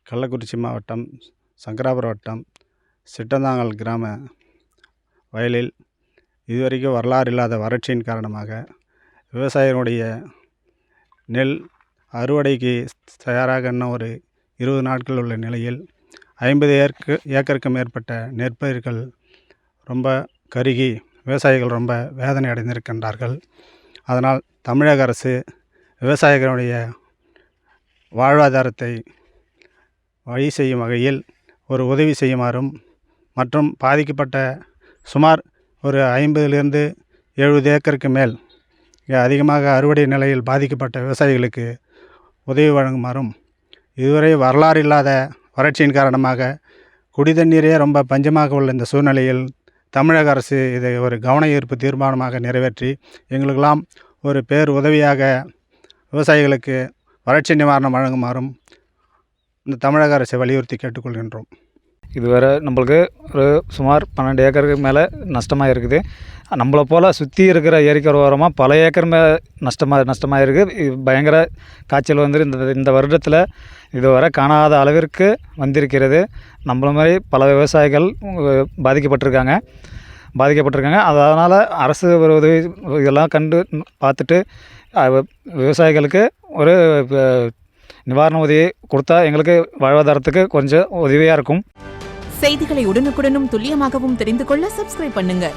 கள்ளக்குறிச்சி மாவட்டம் சங்கராபுரம் வட்டம் சிட்டந்தாங்கல் கிராம வயலில் இதுவரைக்கும் வரலாறு இல்லாத வறட்சியின் காரணமாக விவசாயிகளுடைய நெல் அறுவடைக்கு தயாராக இன்னும் ஒரு 20 நாட்கள் உள்ள நிலையில் 50 ஏக்கருக்கு மேற்பட்ட நெற்பயிர்கள் ரொம்ப கருகி விவசாயிகள் ரொம்ப வேதனை அடைந்திருக்கின்றார்கள். அதனால் தமிழக அரசு விவசாயிகளுடைய வாழ்வாதாரத்தை வழி செய்யும் வகையில் ஒரு உதவி செய்யுமாறும் மற்றும் பாதிக்கப்பட்ட சுமார் ஒரு 50லிருந்து 70 ஏக்கருக்கு மேல் அதிகமாக அறுவடை நிலையில் பாதிக்கப்பட்ட விவசாயிகளுக்கு உதவி வழங்குமாறும், இதுவரை வரலாறு இல்லாத வறட்சியின் காரணமாக குடிதண்ணீரே ரொம்ப பஞ்சமாக உள்ள இந்த சூழ்நிலையில் தமிழக அரசு இதை ஒரு கவன ஈர்ப்பு தீர்மானமாக நிறைவேற்றி எங்களுக்கெல்லாம் ஒரு பேர் உதவியாக விவசாயிகளுக்கு வறட்சி நிவாரணம் வழங்குமாறும் இந்த தமிழக அரசை வலியுறுத்தி கேட்டுக்கொள்கின்றோம். இதுவரை நம்மளுக்கு ஒரு சுமார் 12 ஏக்கருக்கு மேலே நஷ்டமாக இருக்குது. நம்மளை போல் சுற்றி இருக்கிற ஏரிக்கரை ஓரமாக பல ஏக்கர் மேலே நஷ்டமாக இருக்குது. பயங்கர காய்ச்சல் வந்து இந்த வருடத்தில் இதுவரை காணாத அளவிற்கு வந்திருக்கிறது. நம்மள மாதிரி பல விவசாயிகள் பாதிக்கப்பட்டிருக்காங்க. அதனால் அரசு ஒரு உதவி இதெல்லாம் கண்டு பார்த்துட்டு விவசாயிகளுக்கு ஒரு நிவாரண உதவி கொடுத்தா எங்களுக்கு வாழ்வாதாரத்துக்கு கொஞ்சம் உதவியாக இருக்கும். செய்திகளை உடனுக்குடனும் துல்லியமாகவும் தெரிந்து கொள்ள சப்ஸ்கிரைப் பண்ணுங்க.